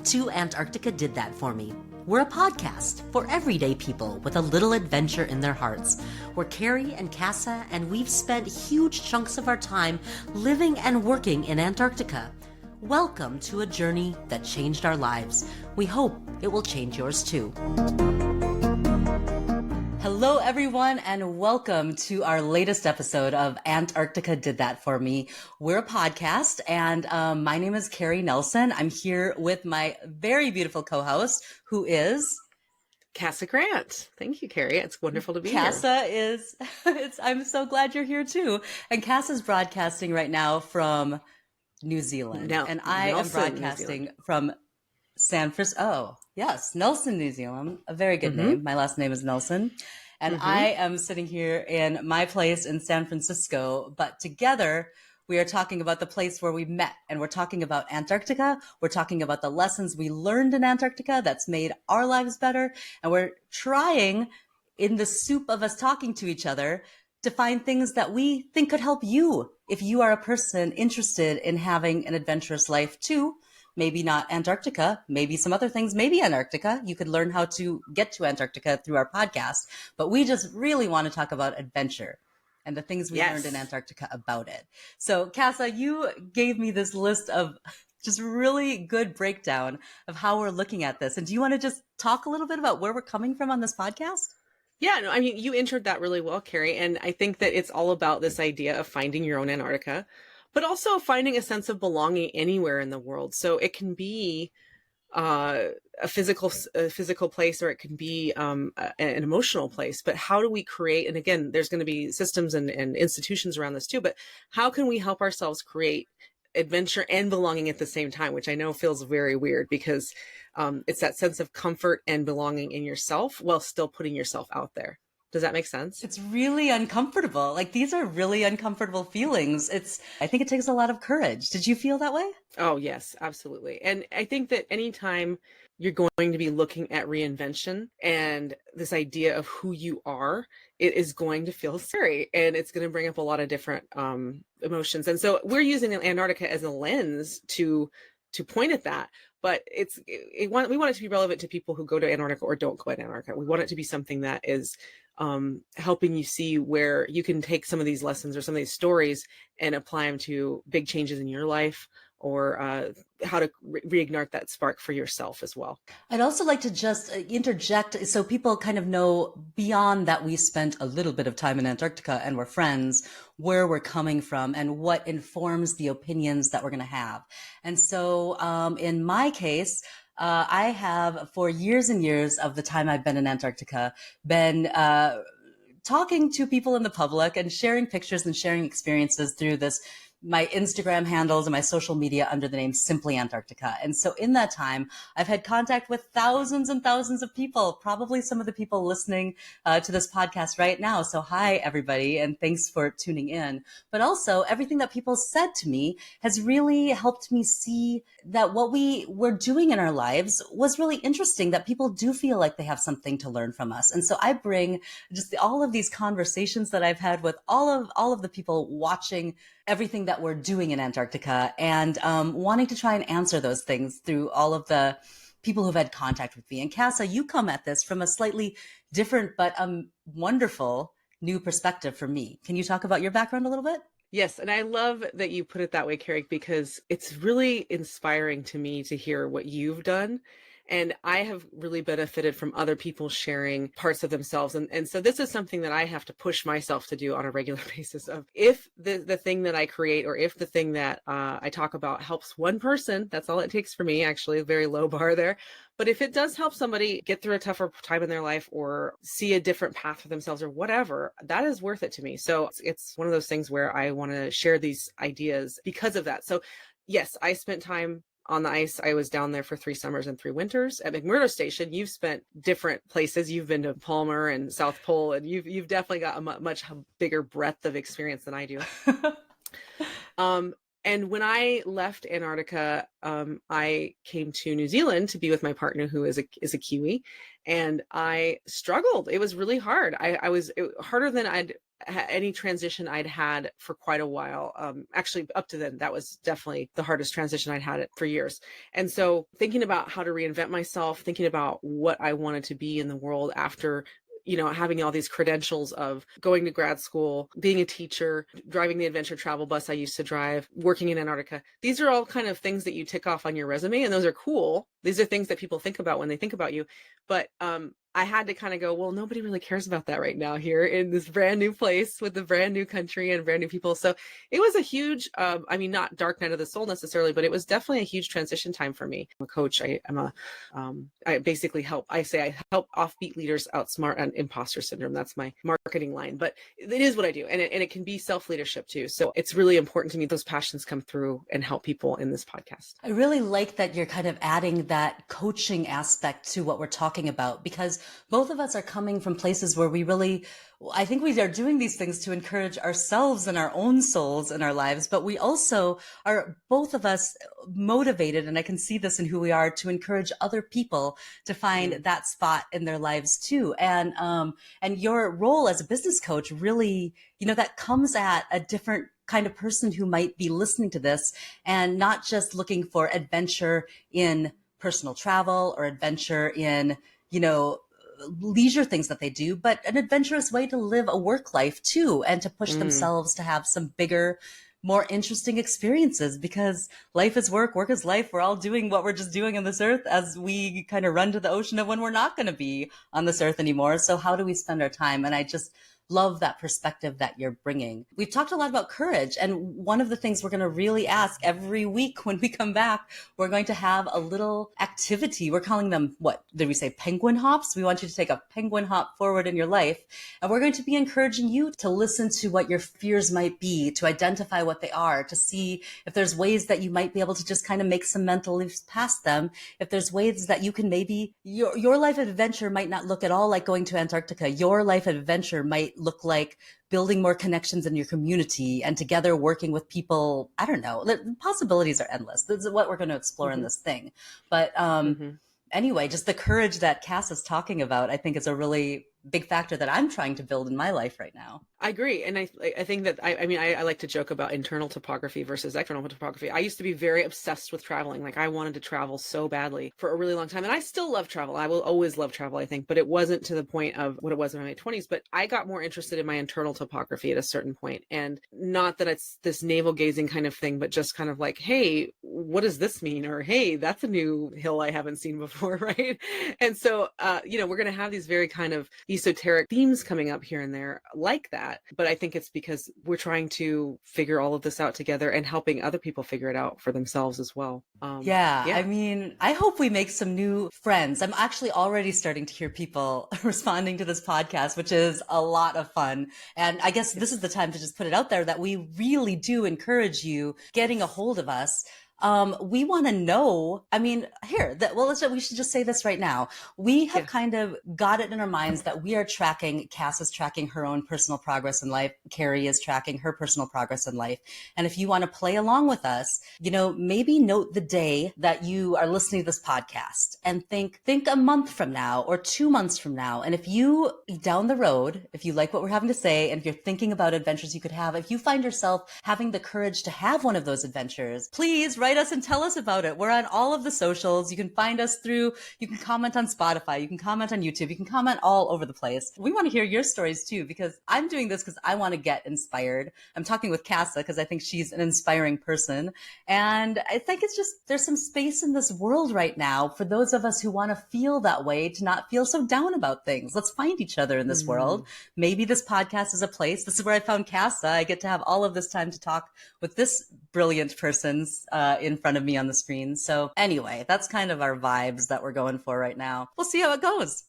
to Antarctica Did That For Me. We're a podcast for everyday people with a little adventure in their hearts. We're Keri and Cassa, and we've spent huge chunks of our time living and working in Antarctica. Welcome to a journey that changed our lives. We hope it will change yours too. Hello, everyone, and welcome to our latest episode of Antarctica Did That For Me. We're a podcast, and my name is Keri Nelson. I'm here with my very beautiful co-host, who is Cassa Grant. Thank you, Keri. It's wonderful to be here. Cassa is. I'm so glad you're here too. And Cassa's broadcasting right now from New Zealand, and I am broadcasting from San Francisco. Oh, yes, Nelson, New Zealand. A very good name. My last name is Nelson. And I am sitting here in my place in San Francisco, but together we are talking about the place where we met, and we're talking about Antarctica. We're talking about the lessons we learned in Antarctica that's made our lives better. And we're trying, in the soup of us talking to each other, to find things that we think could help you if you are a person interested in having an adventurous life too. Maybe not Antarctica, maybe some other things, maybe Antarctica. You could learn how to get to Antarctica through our podcast. But we just really want to talk about adventure and the things we learned in Antarctica about it. So, Cassa, you gave me this list of just really good breakdown of how we're looking at this. And do you want to just talk a little bit about where we're coming from on this podcast? Yeah, no, I mean, you introed that really well, Keri. And I think that it's all about this idea of finding your own Antarctica, but also finding a sense of belonging anywhere in the world. So it can be a physical place, or it can be an emotional place. But how do we create, and again, there's going to be systems and institutions around this too, but how can we help ourselves create adventure and belonging at the same time, which I know feels very weird because it's that sense of comfort and belonging in yourself while still putting yourself out there. Does that make sense? It's really uncomfortable. Like, these are really uncomfortable feelings. I think it takes a lot of courage. Did you feel that way? Oh, yes, absolutely. And I think that anytime you're going to be looking at reinvention and this idea of who you are, it is going to feel scary, and it's going to bring up a lot of different emotions. And so we're using Antarctica as a lens to point at that. But we want it to be relevant to people who go to Antarctica or don't go to Antarctica. We want it to be something that is helping you see where you can take some of these lessons or some of these stories and apply them to big changes in your life, or how to reignite that spark for yourself as well. I'd also like to just interject so people kind of know, beyond that we spent a little bit of time in Antarctica and we're friends, where we're coming from and what informs the opinions that we're going to have. And so in my case, I have, for years and years of the time I've been in Antarctica, been talking to people in the public and sharing pictures and sharing experiences through my Instagram handles and my social media under the name Simply Antarctica. And so in that time, I've had contact with thousands and thousands of people, probably some of the people listening to this podcast right now. So hi, everybody, and thanks for tuning in. But also, everything that people said to me has really helped me see that what we were doing in our lives was really interesting, that people do feel like they have something to learn from us. And so I bring just all of these conversations that I've had with all of the people watching everything that we're doing in Antarctica, and wanting to try and answer those things through all of the people who've had contact with me. And Cassa, you come at this from a slightly different but wonderful new perspective for me. Can you talk about your background a little bit? Yes, and I love that you put it that way, Keri, because it's really inspiring to me to hear what you've done. And I have really benefited from other people sharing parts of themselves. And so this is something that I have to push myself to do on a regular basis of, if the thing that I create, or if the thing that I talk about helps one person, that's all it takes for me, actually, a very low bar there. But if it does help somebody get through a tougher time in their life, or see a different path for themselves, or whatever, that is worth it to me. So it's one of those things where I want to share these ideas because of that. So yes, I spent time on the ice. I was down there for 3 summers and 3 winters at McMurdo Station. You've spent different places. You've been to Palmer and South Pole, and you've definitely got a much bigger breadth of experience than I do. And when I left Antarctica, I came to New Zealand to be with my partner, who is a Kiwi, and I struggled. It was really hard. Harder than I'd any transition I'd had for quite a while. Actually, up to then, that was definitely the hardest transition I'd had it for years. And so thinking about how to reinvent myself, thinking about what I wanted to be in the world after, having all these credentials of going to grad school, being a teacher, driving the adventure travel bus I used to drive, working in Antarctica. These are all kind of things that you tick off on your resume, and those are cool. These are things that people think about when they think about you. But I had to kind of go, well, nobody really cares about that right now here in this brand new place with a brand new country and brand new people. So it was a huge, not dark night of the soul necessarily, but it was definitely a huge transition time for me. I'm a coach. I basically help offbeat leaders outsmart an imposter syndrome. That's my marketing line, but it is what I do. And it can be self-leadership too. So it's really important to me. Those passions come through and help people in this podcast. I really like that you're kind of adding that coaching aspect to what we're talking about, because both of us are coming from places where I think we are doing these things to encourage ourselves and our own souls in our lives, but we also are, both of us, motivated, and I can see this in who we are, to encourage other people to find that spot in their lives too. And your role as a business coach really, that comes at a different kind of person who might be listening to this and not just looking for adventure in personal travel or adventure in, leisure things that they do, but an adventurous way to live a work life too, and to push themselves to have some bigger, more interesting experiences, because life is work, work is life. We're all doing what we're just doing on this earth as we kind of run to the ocean of when we're not going to be on this earth anymore. So how do we spend our time? And I just love that perspective that you're bringing. We've talked a lot about courage. And one of the things we're going to really ask every week when we come back, we're going to have a little activity. We're calling them, what did we say? Penguin hops. We want you to take a penguin hop forward in your life. And we're going to be encouraging you to listen to what your fears might be, to identify what they are, to see if there's ways that you might be able to just kind of make some mental leaps past them. If there's ways that you can maybe, your life adventure might not look at all like going to Antarctica. Your life adventure might look like building more connections in your community and together working with people. I don't know. The possibilities are endless. This is what we're going to explore in this thing. But anyway, just the courage that Cass is talking about, I think is a really big factor that I'm trying to build in my life right now. I agree. And I think that, I like to joke about internal topography versus external topography. I used to be very obsessed with traveling. Like, I wanted to travel so badly for a really long time. And I still love travel. I will always love travel, I think, but it wasn't to the point of what it was in my 20s. But I got more interested in my internal topography at a certain point. And not that it's this navel gazing kind of thing, but just kind of like, hey, what does this mean? Or, hey, that's a new hill I haven't seen before, right? And so, we're going to have these very kind of esoteric themes coming up here and there like that. But I think it's because we're trying to figure all of this out together and helping other people figure it out for themselves as well. I mean, I hope we make some new friends. I'm actually already starting to hear people responding to this podcast, which is a lot of fun. And I guess this is the time to just put it out there that we really do encourage you getting a hold of us. We want to know, we should just say this right now. We have kind of got it in our minds that we are tracking, Cass is tracking her own personal progress in life. Keri is tracking her personal progress in life. And if you want to play along with us, maybe note the day that you are listening to this podcast and think a month from now or 2 months from now. And if you down the road, if you like what we're having to say, and if you're thinking about adventures you could have, if you find yourself having the courage to have one of those adventures, please write us and tell us about it. We're on all of the socials. You can find us you can comment on Spotify, you can comment on YouTube, you can comment all over the place. We want to hear your stories too, because I'm doing this because I want to get inspired. I'm talking with Cassa because I think she's an inspiring person. And I think it's just, there's some space in this world right now for those of us who want to feel that way, to not feel so down about things. Let's find each other in this world. Maybe this podcast is a place. This is where I found Cassa. I get to have all of this time to talk with this brilliant person's in front of me on the screen. So anyway, that's kind of our vibes that we're going for right now. We'll see how it goes.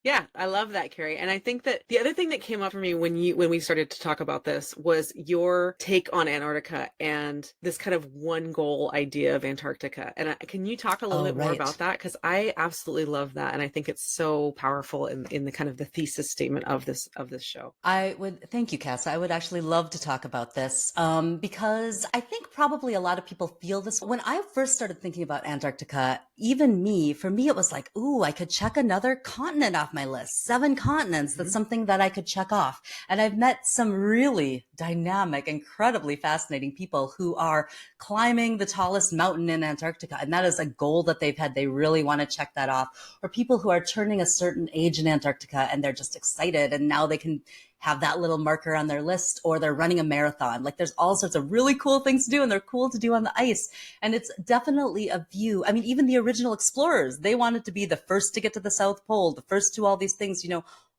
Yeah, I love that, Keri. And I think that the other thing that came up for me when we started to talk about this was your take on Antarctica and this kind of one goal idea of Antarctica. And can you talk a little bit more about that? Because I absolutely love that. And I think it's so powerful in the kind of the thesis statement of this show. Thank you, Cassa. I would actually love to talk about this because I think probably a lot of people feel this. When I first started thinking about Antarctica, even for me, it was like, ooh, I could check another continent off my list, 7 continents. That's something that I could check off. And I've met some really dynamic, incredibly fascinating people who are climbing the tallest mountain in Antarctica. And that is a goal that they've had. They really want to check that off. Or people who are turning a certain age in Antarctica and they're just excited. And now they can have that little marker on their list, or they're running a marathon. Like there's all sorts of really cool things to do, and they're cool to do on the ice. And it's definitely a view. I mean, even the original explorers, they wanted to be the first to get to the South Pole, the first to all these things,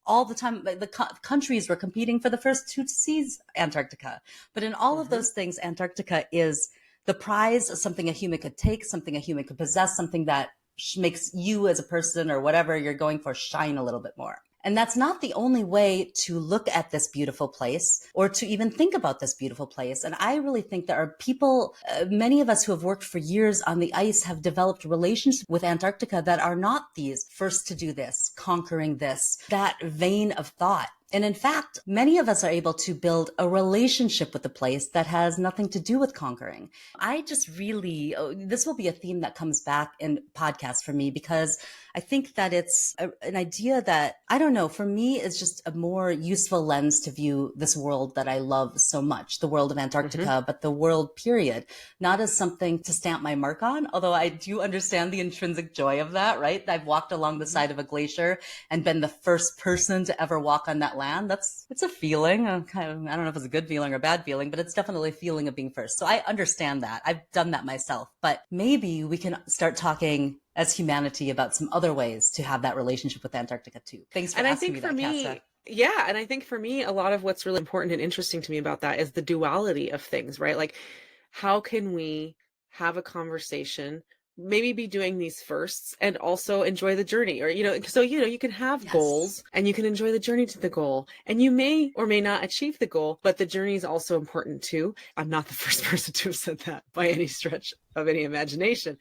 all the time. The countries were competing for the first to seize Antarctica. But in all of those things, Antarctica is the prize, something a human could take, something a human could possess, something that makes you as a person or whatever you're going for shine a little bit more. And that's not the only way to look at this beautiful place or to even think about this beautiful place. And I really think there are people, many of us who have worked for years on the ice have developed relationships with Antarctica that are not these first to do this, conquering this, that vein of thought. And in fact, many of us are able to build a relationship with the place that has nothing to do with conquering. I just really, this will be a theme that comes back in podcasts for me, because I think that it's an idea that, I don't know, for me is just a more useful lens to view this world that I love so much, the world of Antarctica, but the world period, not as something to stamp my mark on, although I do understand the intrinsic joy of that, right? I've walked along the side of a glacier and been the first person to ever walk on that land. It's a feeling. I don't know if it's a good feeling or a bad feeling, but it's definitely a feeling of being first. So I understand that. I've done that myself, but maybe we can start talking as humanity about some other ways to have that relationship with Antarctica too. Thanks for asking me that, Cassa. Yeah. And I think for me, a lot of what's really important and interesting to me about that is the duality of things, right? Like, how can we have a conversation, maybe be doing these firsts and also enjoy the journey? Or, you can have goals and you can enjoy the journey to the goal, and you may or may not achieve the goal, but the journey is also important too. I'm not the first person to have said that by any stretch of any imagination.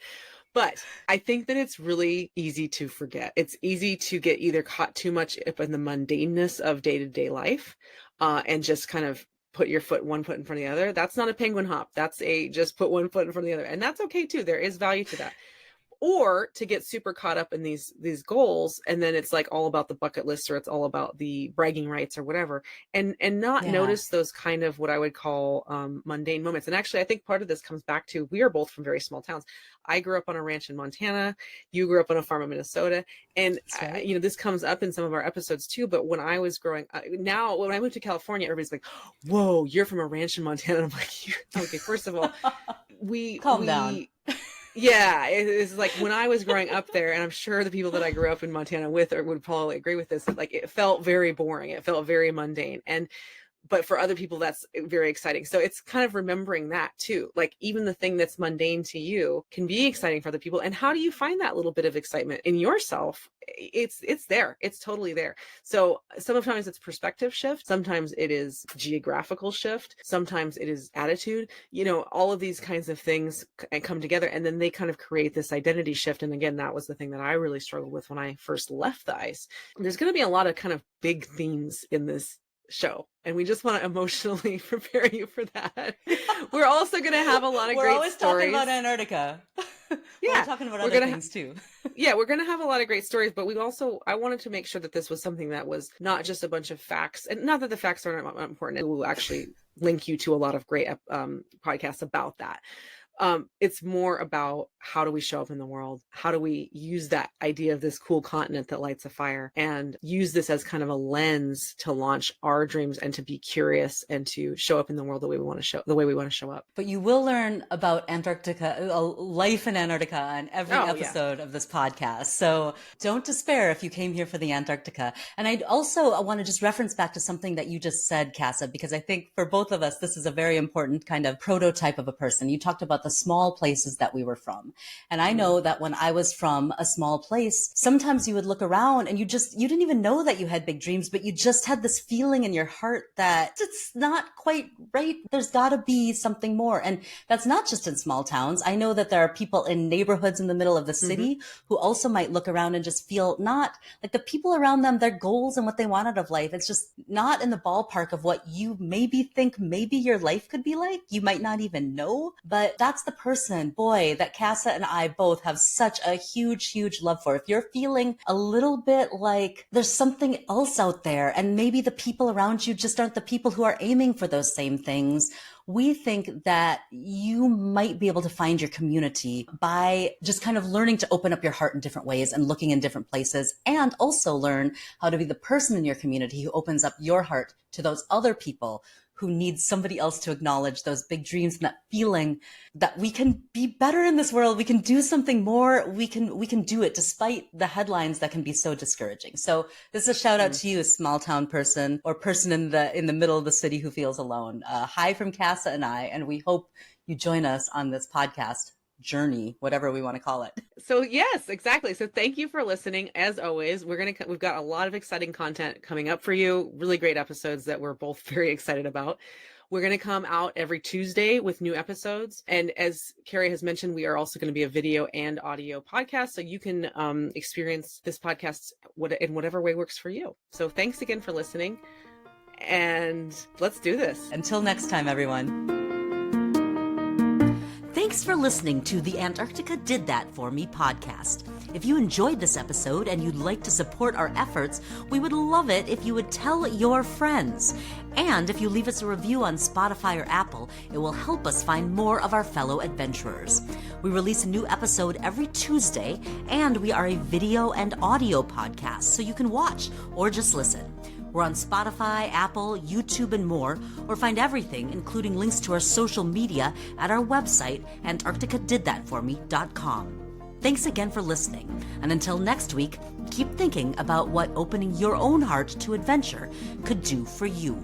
But I think that it's really easy to forget. It's easy to get either caught too much up in the mundaneness of day-to-day life, and just kind of put one foot in front of the other. That's not a penguin hop. That's just put one foot in front of the other. And that's okay too. There is value to that. Or to get super caught up in these goals, and then it's like all about the bucket list, or it's all about the bragging rights or whatever, and not notice those kind of what I would call mundane moments. And actually, I think part of this comes back to, we are both from very small towns. I grew up on a ranch in Montana. You grew up on a farm in Minnesota. And right. This comes up in some of our episodes too. But when I was growing up, now when I moved to California, everybody's like, "Whoa, you're from a ranch in Montana." And I'm like, "Okay, first of all, Calm down." Yeah, it's like when I was growing up there, and I'm sure the people that I grew up in Montana with would probably agree with this, like it felt very boring. It felt very mundane. But for other people, that's very exciting. So it's kind of remembering that too. Like, even the thing that's mundane to you can be exciting for other people. And how do you find that little bit of excitement in yourself? It's there. It's totally there. So sometimes it's perspective shift. Sometimes it is geographical shift. Sometimes it is attitude. All of these kinds of things come together, and then they kind of create this identity shift. And again, that was the thing that I really struggled with when I first left the ice. There's going to be a lot of kind of big themes in this show, and we just want to emotionally prepare you for that. We're also going to have a lot of great stories. We're always talking about Antarctica. Yeah, we're talking about other things too. Yeah, we're going to have a lot of great stories, but I wanted to make sure that this was something that was not just a bunch of facts, and not that the facts are not important. It will actually link you to a lot of great podcasts about that. It's more about, how do we show up in the world? How do we use that idea of this cool continent that lights a fire, and use this as kind of a lens to launch our dreams and to be curious and to show up in the world the way we want to show up. But you will learn about Antarctica, life in Antarctica, on every episode of this podcast. So don't despair if you came here for the Antarctica. And I also want to just reference back to something that you just said, Cassa, because I think for both of us, this is a very important kind of prototype of a person. You talked about the small places that we were from. And I know that when I was from a small place, sometimes you would look around and you didn't even know that you had big dreams, but you just had this feeling in your heart that it's not quite right. There's got to be something more. And that's not just in small towns. I know that there are people in neighborhoods in the middle of the city who also might look around and just feel not like the people around them, their goals and what they want out of life. It's just not in the ballpark of what you maybe think maybe your life could be like. You might not even know, but that's that's the person, boy, that Cassa and I both have such a huge, huge love for. If you're feeling a little bit like there's something else out there and maybe the people around you just aren't the people who are aiming for those same things, we think that you might be able to find your community by just kind of learning to open up your heart in different ways and looking in different places, and also learn how to be the person in your community who opens up your heart to those other people who need somebody else to acknowledge those big dreams and that feeling that we can be better in this world. We can do something more. We can do it despite the headlines that can be so discouraging. So this is a shout out to you, a small town person or person in the middle of the city who feels alone. Hi from Cassa and I, and we hope you join us on this podcast journey, whatever we want to call it. So yes, exactly. So thank you for listening. As always, we've got a lot of exciting content coming up for you. Really great episodes that we're both very excited about. We're going to come out every Tuesday with new episodes. And as Keri has mentioned, we are also going to be a video and audio podcast. So you can experience this podcast in whatever way works for you. So thanks again for listening. And let's do this. Until next time, everyone. Thanks for listening to the Antarctica Did That For Me podcast. If you enjoyed this episode and you'd like to support our efforts, we would love it if you would tell your friends. And if you leave us a review on Spotify or Apple, it will help us find more of our fellow adventurers. We release a new episode every Tuesday, and we are a video and audio podcast, so you can watch or just listen. We're on Spotify, Apple, YouTube, and more, or find everything, including links to our social media, at our website, antarcticadidthatforme.com. Thanks again for listening, and until next week, keep thinking about what opening your own heart to adventure could do for you.